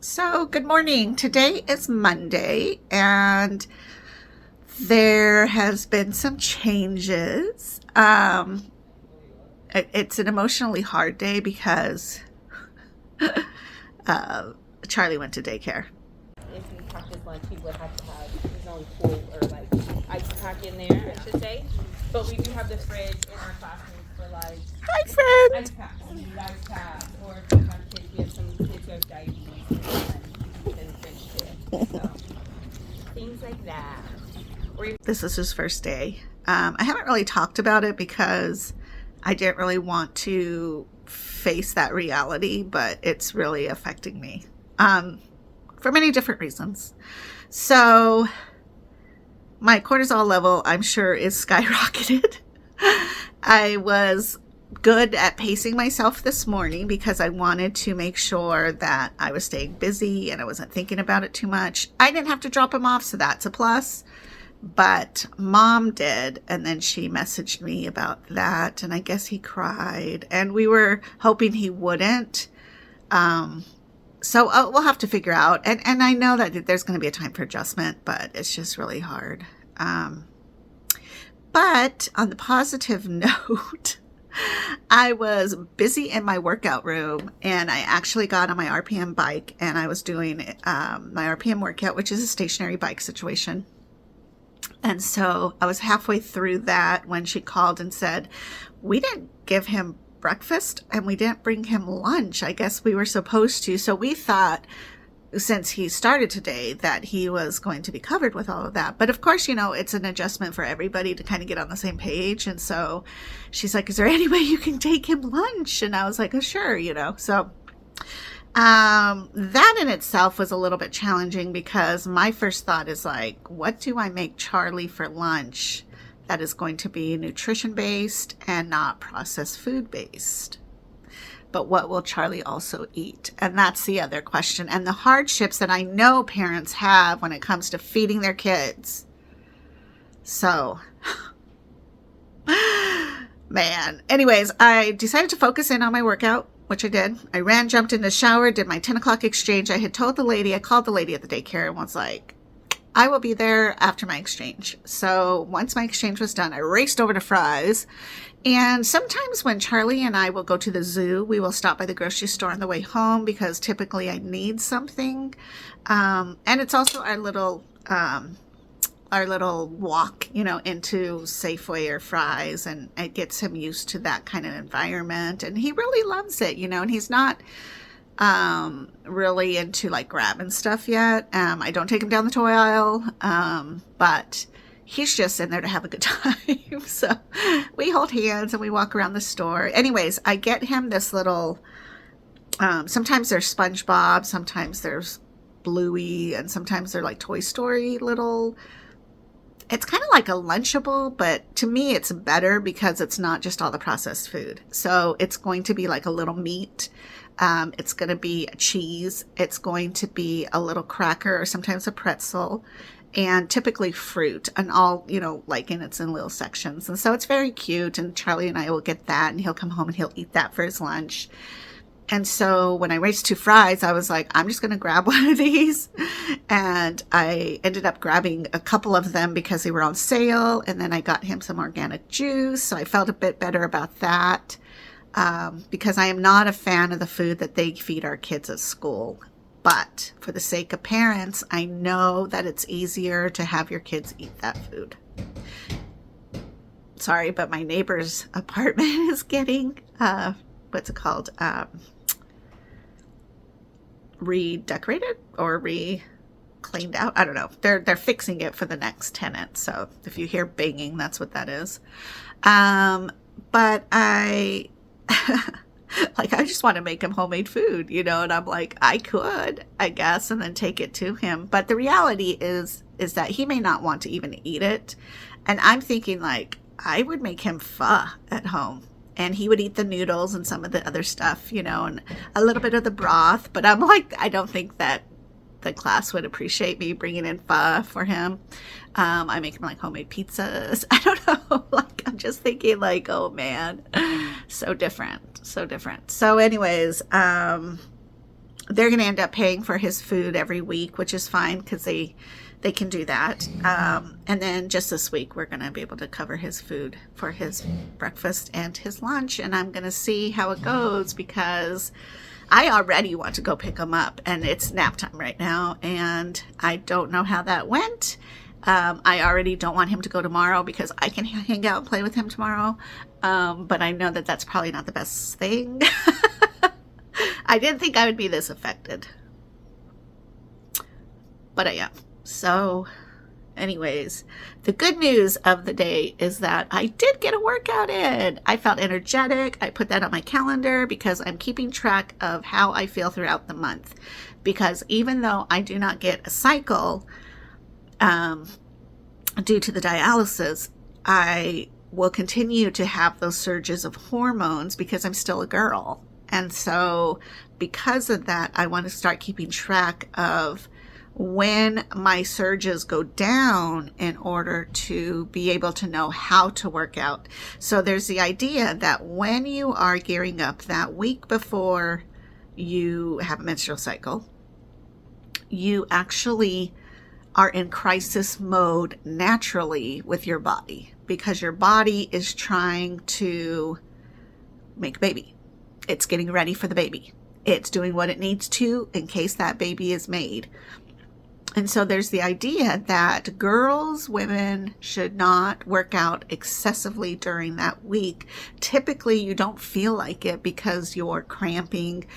So, good morning. Today is Monday, and there has been some changes. It's an emotionally hard day because uh, Charlie went to daycare. If he packed his lunch, he would have to have his own pool or like ice pack in there, I should say. But we do have the fridge in our classrooms for like Hi, friend. ice packs. We need ice packs, or if we have kids, we have some kids who have diabetes, and we keep in the fridge too. So things like that. This is his first day. I haven't really talked about it because I didn't really want to face that reality, but it's really affecting me for many different reasons. So, my cortisol level, I'm sure, is skyrocketed. I was good at pacing myself this morning because I wanted to make sure that I was staying busy and I wasn't thinking about it too much. I didn't have to drop him off, so that's a plus. But mom did, and then she messaged me about that, and I guess he cried, and we were hoping he wouldn't. So we'll have to figure out, and I know that there's going to be a time for adjustment, but it's just really hard. But on the positive note, I was busy in my workout room, and I actually got on my RPM bike, and I was doing my RPM workout, which is a stationary bike situation. And so I was halfway through that when she called and said, we didn't give him breakfast and we didn't bring him lunch. I guess we were supposed to. So we thought, since he started today, that he was going to be covered with all of that. But of course, it's an adjustment for everybody to kind of get on the same page. And so she's like, is there any way you can take him lunch? And I was like, oh, sure, So that in itself was a little bit challenging because my first thought is like, what do I make Charlie for lunch that is going to be nutrition based and not processed food based? But what will Charlie also eat? And that's the other question. And the hardships that I know parents have when it comes to feeding their kids. So, man. Anyways, I decided to focus in on my workout, which I did. I ran, jumped in the shower, did my 10 o'clock exchange. I called the lady at the daycare and was like, I will be there after my exchange. So once my exchange was done, I raced over to Fry's. And sometimes when Charlie and I will go to the zoo, we will stop by the grocery store on the way home because typically I need something. And it's also our little walk, into Safeway or Fry's, and it gets him used to that kind of environment. And he really loves it, and he's not really into like grabbing stuff yet. I don't take him down the toy aisle, but he's just in there to have a good time. So we hold hands and we walk around the store. Anyways, I get him this little, sometimes there's SpongeBob, sometimes there's Bluey, and sometimes they're like Toy Story little. It's kind of like a Lunchable, but to me it's better because it's not just all the processed food. So it's going to be like a little meat. It's going to be a cheese. It's going to be a little cracker or sometimes a pretzel, and typically fruit, and all, like in little sections. And so it's very cute. And Charlie and I will get that, and he'll come home and he'll eat that for his lunch. And so when I raced to Fry's, I was like, I'm just going to grab one of these. And I ended up grabbing a couple of them because they were on sale. And then I got him some organic juice. So I felt a bit better about that. Because I am not a fan of the food that they feed our kids at school. But for the sake of parents, I know that it's easier to have your kids eat that food. Sorry, but my neighbor's apartment is getting, what's it called? Redecorated or cleaned out. I don't know. They're fixing it for the next tenant. So if you hear banging, that's what that is. But I I just want to make him homemade food, and I'm like, I could, I guess, and then take it to him. But the reality is that he may not want to even eat it. And I'm thinking like, I would make him pho at home. And he would eat the noodles and some of the other stuff, and a little bit of the broth. But I'm like, I don't think that the class would appreciate me bringing in pho for him. I make him like homemade pizzas. I don't know. Like, I'm just thinking like, oh man, so different. So anyways, they're going to end up paying for his food every week, which is fine because they can do that. And then just this week, we're going to be able to cover his food for his breakfast and his lunch. And I'm going to see how it goes because I already want to go pick him up, and it's nap time right now. And I don't know how that went. I already don't want him to go tomorrow because I can hang out and play with him tomorrow. But I know that that's probably not the best thing. I didn't think I would be this affected, but I am. So anyways, the good news of the day is that I did get a workout in. I felt energetic. I put that on my calendar because I'm keeping track of how I feel throughout the month. Because even though I do not get a cycle due to the dialysis, I will continue to have those surges of hormones because I'm still a girl. And so because of that, I want to start keeping track of when my surges go down in order to be able to know how to work out. So there's the idea that when you are gearing up that week before you have a menstrual cycle, you actually are in crisis mode naturally with your body because your body is trying to make a baby. It's getting ready for the baby. It's doing what it needs to in case that baby is made. And so there's the idea that girls, women should not work out excessively during that week. Typically, you don't feel like it because you're cramping,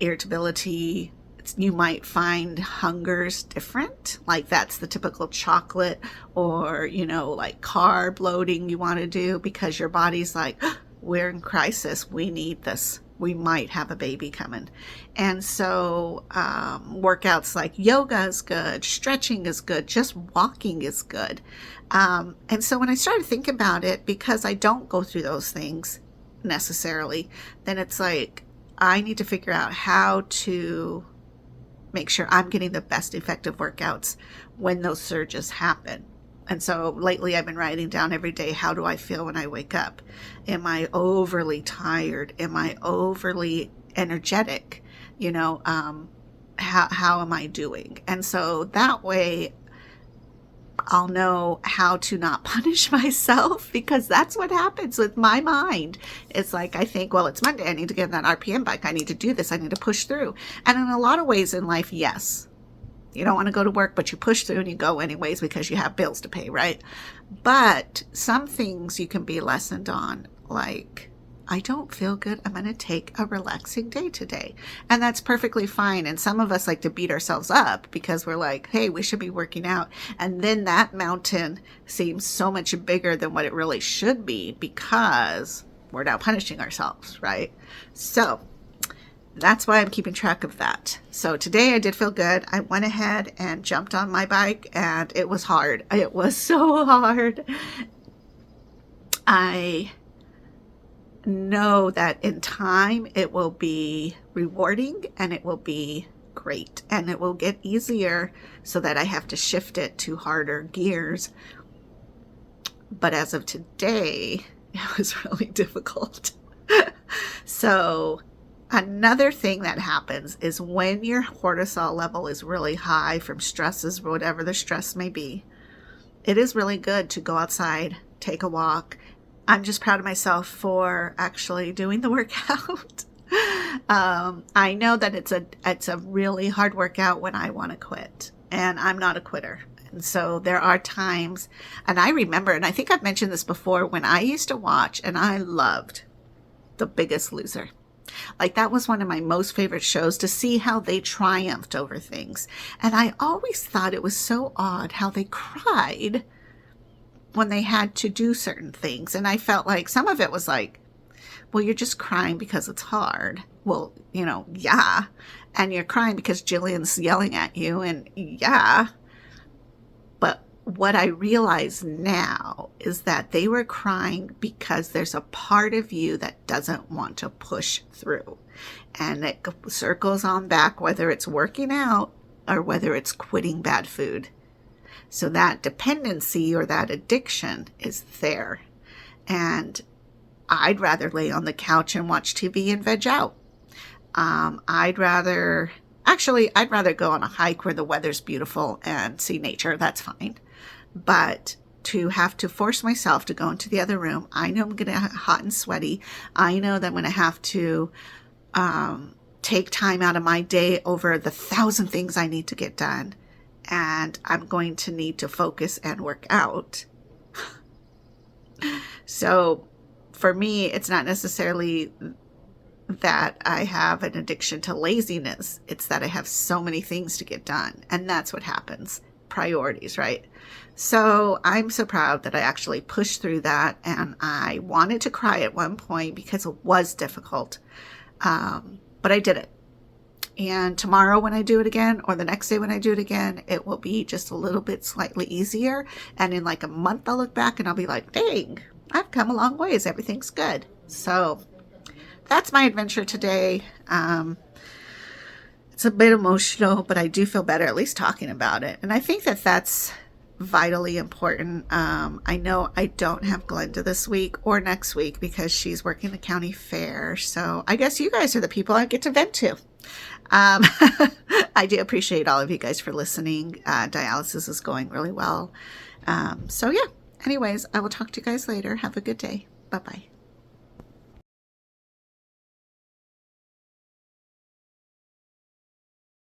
irritability. You might find hungers different. Like that's the typical chocolate or, like carb loading you want to do because your body's like, we're in crisis. We need this. We might have a baby coming. And so workouts like yoga is good, stretching is good, just walking is good. And so when I started thinking about it, because I don't go through those things necessarily, then it's like I need to figure out how to make sure I'm getting the best effective workouts when those surges happen. And so lately I've been writing down every day, how do I feel when I wake up? Am I overly tired? Am I overly energetic? How am I doing? And so that way I'll know how to not punish myself because that's what happens with my mind. It's like, I think, well, it's Monday. I need to get on that RPM bike. I need to do this. I need to push through. And in a lot of ways in life, yes. You don't want to go to work, but you push through and you go anyways because you have bills to pay, right? But some things you can be lessened on, like, I don't feel good. I'm going to take a relaxing day today. And that's perfectly fine. And some of us like to beat ourselves up because we're like, hey, we should be working out. And then that mountain seems so much bigger than what it really should be because we're now punishing ourselves, right? So that's why I'm keeping track of that. So today I did feel good. I went ahead and jumped on my bike and it was hard. It was so hard. I know that in time it will be rewarding and it will be great and it will get easier so that I have to shift it to harder gears. But as of today, it was really difficult. So another thing that happens is when your cortisol level is really high from stresses, whatever the stress may be, it is really good to go outside, take a walk. I'm just proud of myself for actually doing the workout. I know that it's a really hard workout when I want to quit, and I'm not a quitter. And so there are times, and I remember, and I think I've mentioned this before, when I used to watch, and I loved The Biggest Loser. Like that was one of my most favorite shows to see how they triumphed over things. And I always thought it was so odd how they cried when they had to do certain things. And I felt like some of it was like, well, you're just crying because it's hard. Well, yeah. And you're crying because Jillian's yelling at you, and yeah. But what I realize now is that they were crying because there's a part of you that doesn't want to push through. And it circles on back, whether it's working out or whether it's quitting bad food. So that dependency or that addiction is there. And I'd rather lay on the couch and watch TV and veg out. I'd rather go on a hike where the weather's beautiful and see nature. That's fine. But to have to force myself to go into the other room, I know I'm going to get hot and sweaty. I know that I'm going to have to take time out of my day over the 1,000 things I need to get done. And I'm going to need to focus and work out. So for me, it's not necessarily that I have an addiction to laziness. It's that I have so many things to get done. And that's what happens. Priorities, right? So I'm so proud that I actually pushed through that. And I wanted to cry at one point because it was difficult. But I did it. And tomorrow when I do it again, or the next day when I do it again, it will be just a little bit slightly easier. And in like a month, I'll look back and I'll be like, dang, I've come a long ways. Everything's good. So that's my adventure today. It's a bit emotional, but I do feel better at least talking about it. And I think that that's vitally important. I know I don't have Glenda this week or next week because she's working the county fair. So I guess you guys are the people I get to vent to. I do appreciate all of you guys for listening. Dialysis is going really well. So yeah, anyways, I will talk to you guys later. Have a good day. Bye-bye.